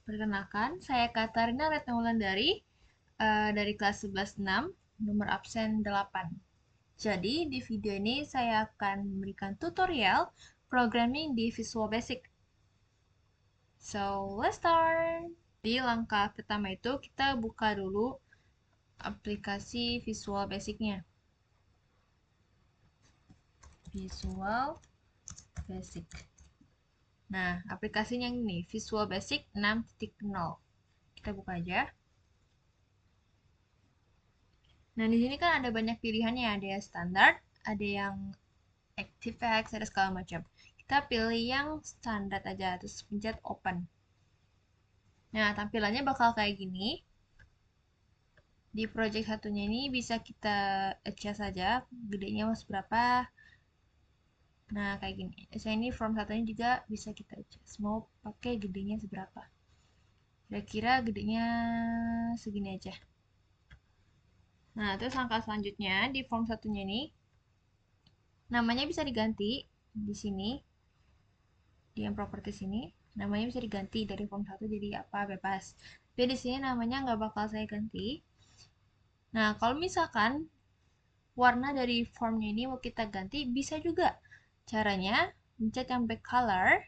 Perkenalkan, saya Katarina Retnaulandari dari kelas 11-6, nomor absen 8. Jadi, di video ini saya akan memberikan tutorial programming di Visual Basic. So, let's start! Di langkah pertama itu, kita buka dulu aplikasi Visual Basic-nya. Visual Basic. Nah, aplikasinya ini, Visual Basic 6.0. Kita buka aja. Nah, di sini kan ada banyak pilihannya, ada yang standar, ada yang ActiveX, ada segala macam. Kita pilih yang standar aja, terus pencet open. Nah, tampilannya bakal kayak gini. Di project satunya ini bisa kita adjust saja, gedenya mau seberapa. Nah, kayak gini. Saya ini form satunya juga bisa kita adjust, mau pakai gedenya seberapa. Kira-kira gedenya segini aja. Nah, terus langkah selanjutnya di form satunya ini, namanya bisa diganti di sini. Di yang properti sini namanya bisa diganti dari form 1 jadi apa, bebas. Tapi di sini namanya nggak bakal saya ganti. Nah, kalau misalkan warna dari formnya ini mau kita ganti, bisa juga. Caranya, pencet yang back color.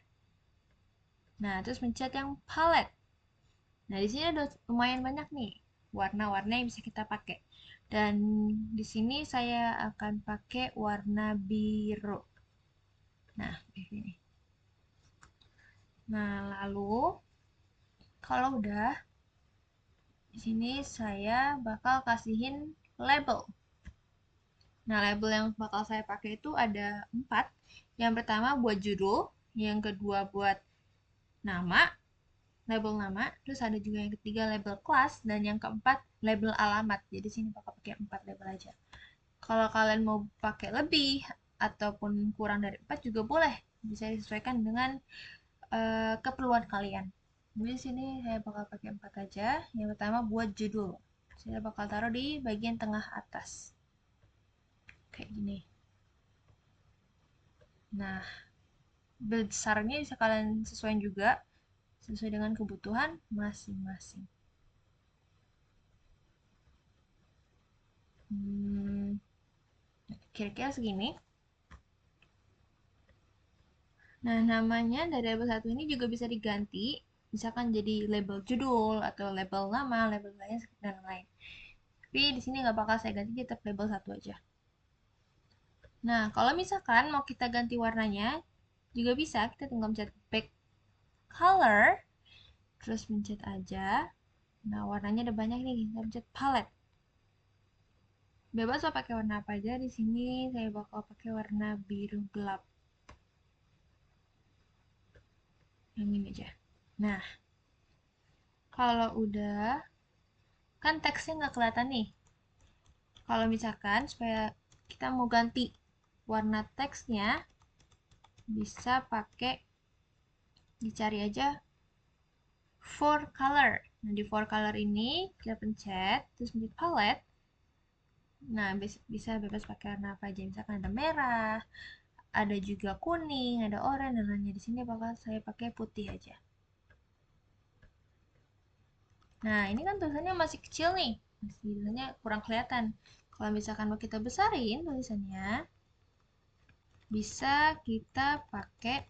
Nah, terus pencet yang palette. Nah, di sini ada lumayan banyak nih warna-warna yang bisa kita pakai. Dan di sini saya akan pakai warna biru. Nah, di sini. Nah, lalu kalau udah, di sini saya bakal kasihin label. Nah, label yang bakal saya pakai itu ada 4. Yang pertama buat judul, yang kedua buat nama, label nama, terus ada juga yang ketiga label kelas, dan yang keempat label alamat. Jadi sini bakal pakai 4 label aja. Kalau kalian mau pakai lebih ataupun kurang dari 4 juga boleh. Bisa disesuaikan dengan keperluan kalian. Jadi sini saya bakal pakai 4 aja. Yang pertama buat judul. Saya bakal taruh di bagian tengah atas. Kayak gini. Nah, besarnya bisa kalian sesuaikan juga sesuai dengan kebutuhan masing-masing. Kira-kira segini. Nah, namanya dari label satu ini juga bisa diganti. Misalkan jadi label judul atau label nama, label lain dan lain. Tapi di sini nggak bakal saya ganti, tetap label satu aja. Nah, kalau misalkan mau kita ganti warnanya, juga bisa. Kita tinggal pencet back color, terus pencet aja. Nah, warnanya ada banyak nih. Kita pencet palette. Bebas mau pakai warna apa aja. Di sini saya bakal pakai warna biru gelap. Yang ini aja. Nah, kalau udah, kan teksnya nggak kelihatan nih. Kalau misalkan supaya kita mau ganti warna teksnya, bisa pakai, dicari aja for color. Nah, di for color ini kita pencet, terus pencet palette. Nah, bisa bebas pakai warna apa aja. Misalkan ada merah, ada juga kuning, ada oranye, dan lainnya. Di sini bakal saya pakai putih aja. Nah, ini kan tulisannya masih kecil nih. Masih tulisannya kurang kelihatan. Kalau misalkan mau kita besarin tulisannya, bisa kita pakai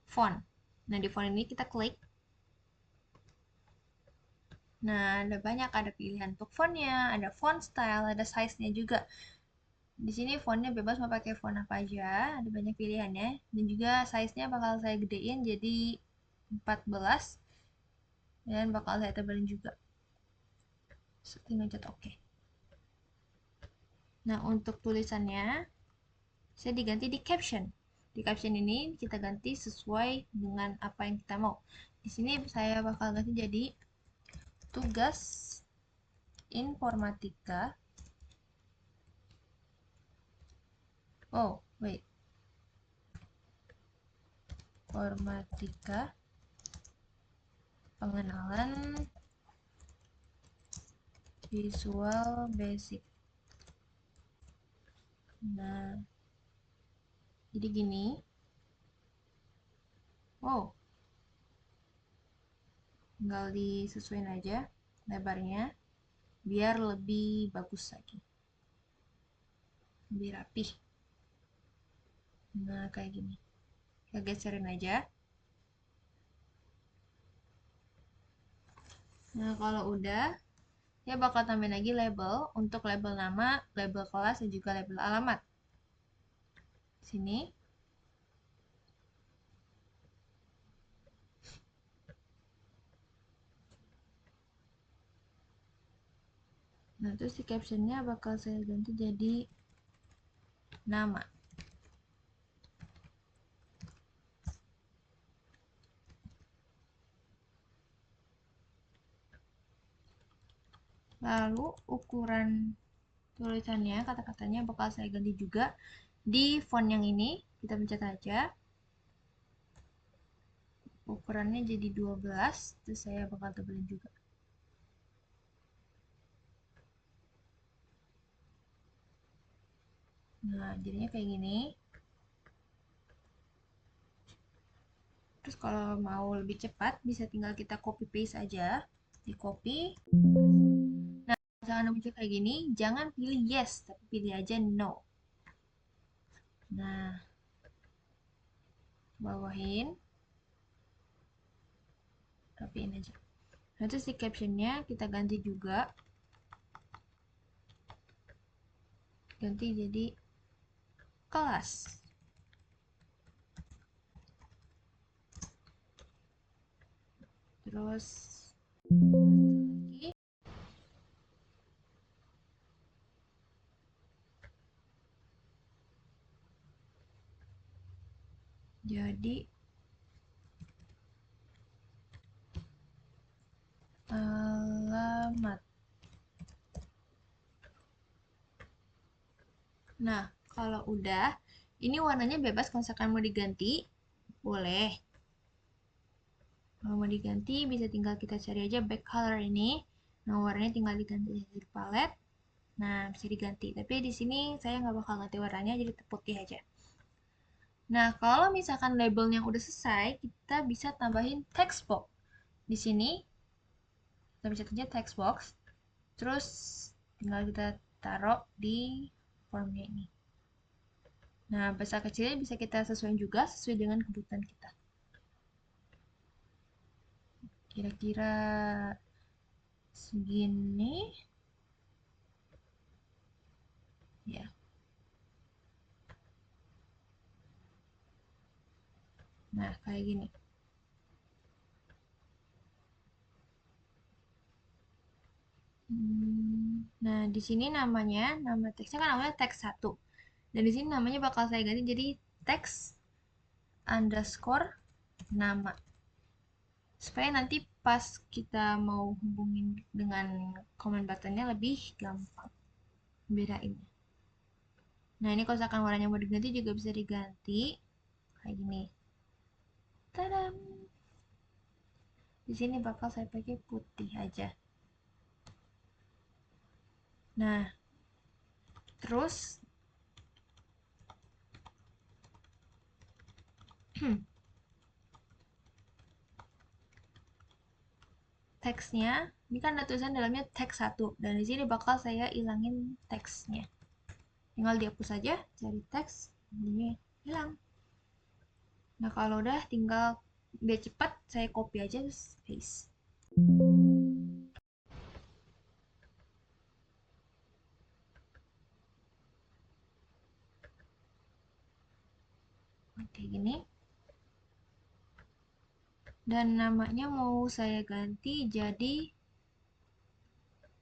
font. Nah, di font ini kita klik. Nah, ada banyak, ada pilihan untuk fontnya, ada font style, ada size-nya juga. Di sini fontnya bebas mau pakai font apa aja, ada banyak pilihannya. Dan juga size-nya bakal saya gedein jadi 14 dan bakal saya tebalin juga. Tinggal cet oke. Nah, untuk tulisannya saya diganti di caption. Di caption ini kita ganti sesuai dengan apa yang kita mau. Di sini saya bakal ganti jadi tugas informatika. Oh, wait. Informatika pengenalan Visual Basic. Nah, jadi gini. Oh, tinggal disesuaikan aja lebarnya biar lebih bagus lagi, lebih rapih. Nah, kayak gini. Kita geserin aja. Nah, kalau udah, ya bakal tambahin lagi label untuk label nama, label kelas, dan juga label alamat. Sini. Nah, terus di captionnya bakal saya ganti jadi nama. Lalu ukuran tulisannya, kata-katanya bakal saya ganti juga di font yang ini. Kita pencet aja. Ukurannya jadi 12, terus saya bakal tebelin juga. Nah, jadinya kayak gini. Terus kalau mau lebih cepat, bisa tinggal kita copy paste aja. Di copy. Nah, misalkan muncul kayak gini, jangan pilih yes, tapi pilih aja no. Nah, bawahin. Rapiin aja. Nah, terus di captionnya kita ganti juga. Ganti jadi kelas. Terus lagi. Jadi alamat. Nah, kalau udah, ini warnanya bebas kalau misalkan mau diganti, boleh. Kalau mau diganti, bisa tinggal kita cari aja back color ini. Nah, warnanya tinggal diganti dari palette. Nah, bisa diganti. Tapi di sini saya nggak bakal ganti warnanya, jadi putih aja. Nah, kalau misalkan labelnya udah selesai, kita bisa tambahin text box. Di sini, kita bisa aja text box. Terus, tinggal kita taruh di formnya ini. Nah, besar kecilnya bisa kita sesuaikan juga sesuai dengan kebutuhan kita. Kira-kira segini. Ya. Nah, kayak gini. Nah, di sini namanya, nama teksnya kan namanya teks 1. Dan di sini namanya bakal saya ganti jadi teks underscore nama. Supaya nanti pas kita mau hubungin dengan comment buttonnya lebih gampang bedain. Nah, ini kalau misalkan warnanya mau diganti juga bisa diganti kayak gini. Tadam! Di sini bakal saya pakai putih aja. Nah, terus teksnya, ini kan ada tulisan dalamnya teks 1, dan di sini bakal saya ilangin teksnya. Tinggal dihapus aja, cari teks, ini hilang. Nah, kalau udah tinggal biar cepat saya copy aja terus paste. Oke, gini. Dan namanya mau saya ganti jadi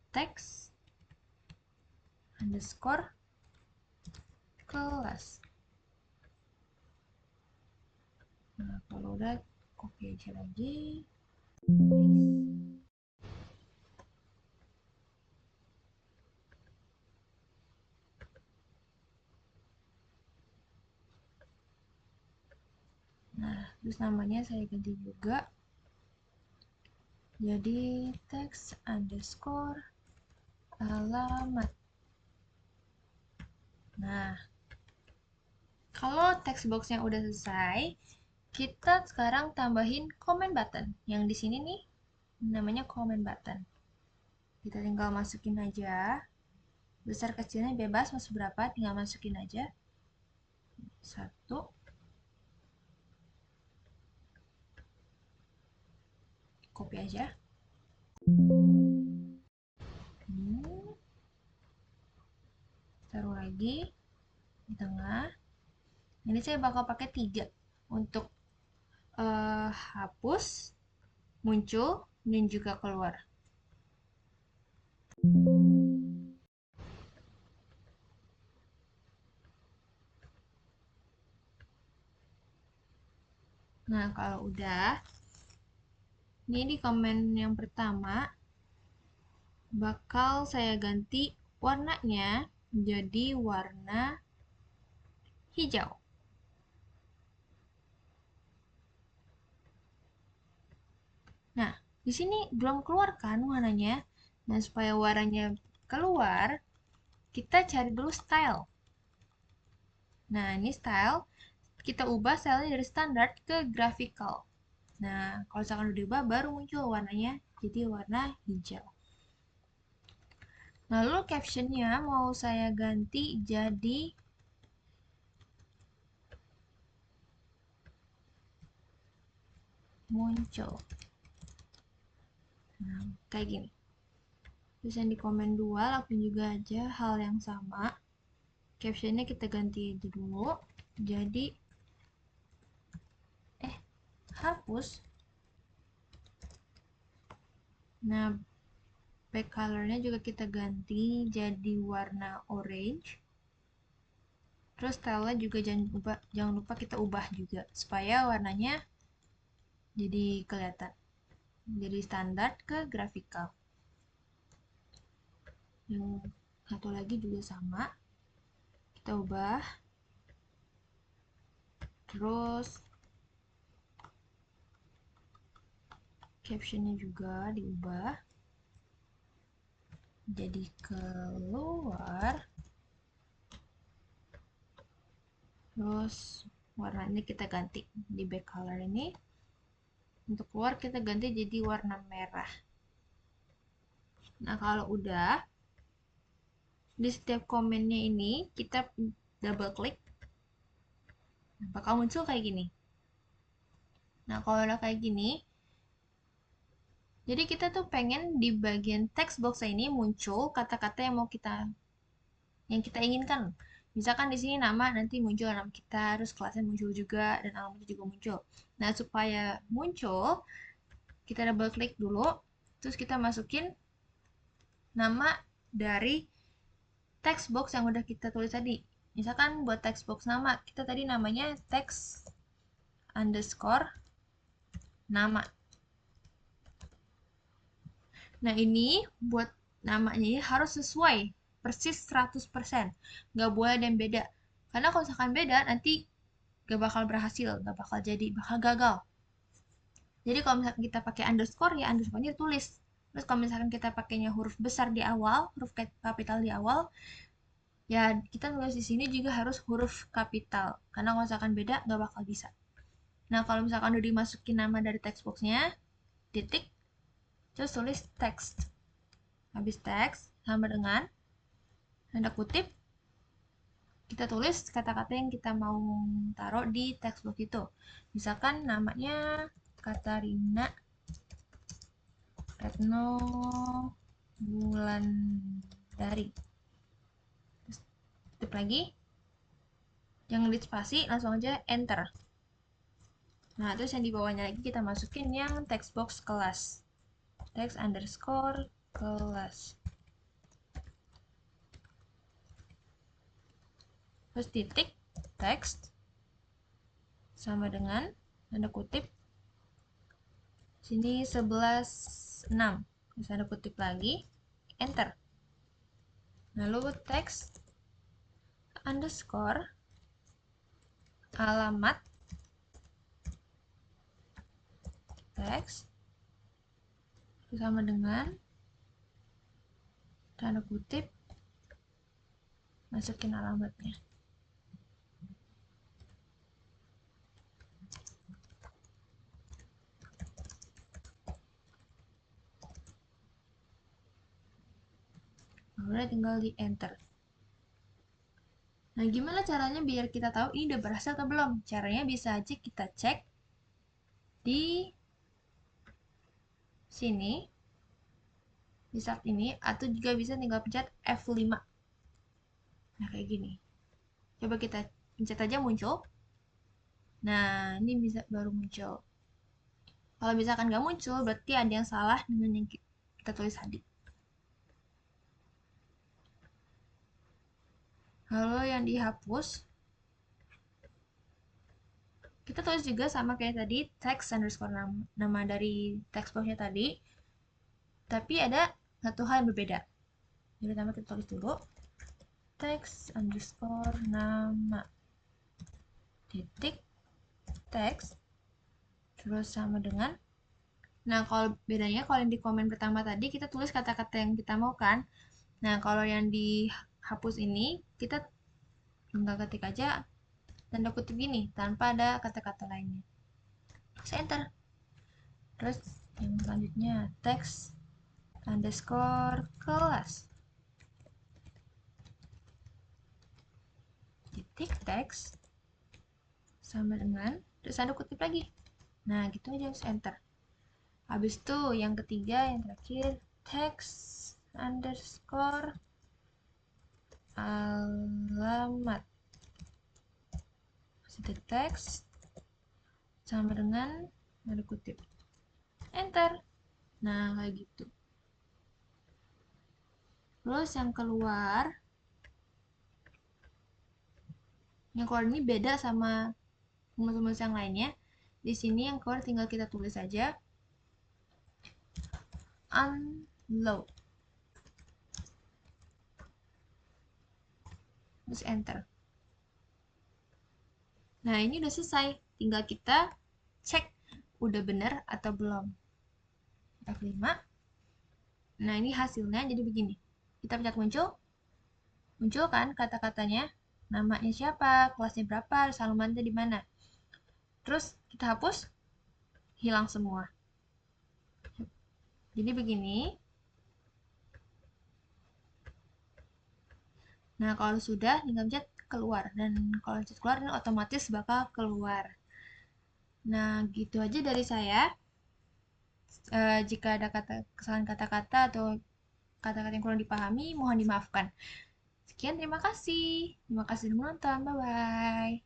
teks underscore kelas. Nah, kalau udah copy aja lagi. Nah, terus namanya saya ganti juga jadi teks underscore alamat. Nah, kalau text boxnya udah selesai, kita sekarang tambahin comment button yang di sini nih, namanya comment button. Kita tinggal masukin aja. Besar kecilnya bebas, mau seberapa tinggal masukin aja. 1. Copy aja. Taruh lagi di tengah. Ini saya bakal pakai 3 untuk hapus, muncul, dan juga keluar. Nah, kalau udah, ini di komen yang pertama, bakal saya ganti warnanya jadi warna hijau. Nah, di sini belum keluar kan warnanya. Nah, supaya warnanya keluar, kita cari dulu style. Nah, ini style. Kita ubah stylenya dari standar ke graphical. Nah, kalau misalkan udah diubah, baru muncul warnanya jadi warna hijau. Lalu captionnya mau saya ganti jadi muncul. Nah, kayak gini. Terus yang di komen 2, lakuin juga aja hal yang sama. Captionnya kita ganti aja dulu. Jadi, hapus. Nah, back colornya juga kita ganti jadi warna orange. Terus style juga jangan lupa kita ubah juga supaya warnanya jadi kelihatan. Jadi standar ke graphical. Yang satu lagi juga sama. Kita ubah. Terus captionnya juga diubah jadi keluar. Terus warnanya kita ganti di back color ini. Untuk keluar kita ganti jadi warna merah. Nah, kalau udah, di setiap komennya ini kita double klik, bakal muncul kayak gini. Nah, kalau udah kayak gini, jadi kita tuh pengen di bagian text box ini muncul kata-kata yang kita inginkan. Misalkan di sini nama, nanti muncul nama kita, terus kelasnya muncul juga, dan alamatnya juga muncul. Nah, supaya muncul, kita double klik dulu, terus kita masukin nama dari text box yang udah kita tulis tadi. Misalkan buat text box nama, kita tadi namanya text underscore nama. Nah, ini buat namanya ini harus sesuai persis 100%. Nggak boleh ada yang beda. Karena kalau misalkan beda, nanti gak bakal berhasil, gak bakal jadi, bakal gagal. Jadi kalau misalkan kita pakai underscore, ya underscore-nya tulis. Terus kalau misalkan kita pakainya huruf besar di awal, huruf kapital di awal, ya kita nulis di sini juga harus huruf kapital. Karena kalau misalkan beda, gak bakal bisa. Nah, kalau misalkan udah dimasukin nama dari text box-nya, titik, terus tulis text. Habis text, sama dengan tanda kutip, kita tulis kata-kata yang kita mau taruh di text box itu. Misalkan namanya Katarina Retno Wulandari. Terus tip lagi, jangan di spasi, langsung aja enter. Nah, terus yang di bawahnya lagi kita masukin yang text box kelas. Text underscore kelas. Terus titik text sama dengan tanda kutip sini 11.6, terus tanda kutip lagi, enter. Lalu text underscore alamat text sama dengan tanda kutip masukin alamatnya. Udah tinggal di enter. Nah, gimana caranya biar kita tahu ini udah berhasil atau belum? Caranya bisa aja kita cek di sini, di saat ini, atau juga bisa tinggal pencet F5. Nah, kayak gini. Coba kita pencet aja muncul. Nah, ini bisa baru muncul. Kalau misalkan nggak muncul, berarti ada yang salah dengan yang kita tulis tadi. Kalau yang dihapus, kita tulis juga sama kayak tadi, text underscore nama dari text boxnya tadi. Tapi ada satu hal yang berbeda. Jadi pertama kita tulis dulu, text underscore nama titik text terus sama dengan. Nah, kalau bedanya kalau yang di komen pertama tadi kita tulis kata-kata yang kita mau kan. Nah, kalau yang dihapus ini kita tinggal ketik aja tanda kutip gini tanpa ada kata-kata lainnya. Terus enter. Terus yang selanjutnya text underscore kelas titik text sama dengan terus tanda kutip lagi. Nah, gitu aja, terus enter. Habis itu yang ketiga, yang terakhir, text underscore alamat titik text sama dengan tanda kutip. Enter. Nah, kayak gitu. Terus yang keluar ini beda sama rumus-rumus yang lainnya. Di sini yang keluar tinggal kita tulis aja unload. Terus enter. Nah, ini udah selesai. Tinggal kita cek udah bener atau belum. F5. Nah, ini hasilnya jadi begini. Kita pencet muncul. Muncul kan kata-katanya. Namanya siapa, kelasnya berapa, alamatnya di mana. Terus kita hapus, hilang semua. Jadi begini. Nah, kalau sudah tinggal pencet keluar, dan kalau pencet keluar ini otomatis bakal keluar. Nah, gitu aja dari saya. Jika ada kesalahan kata-kata atau kata-kata yang kurang dipahami, mohon dimaafkan. Sekian, terima kasih. Terima kasih sudah menonton. Bye-bye.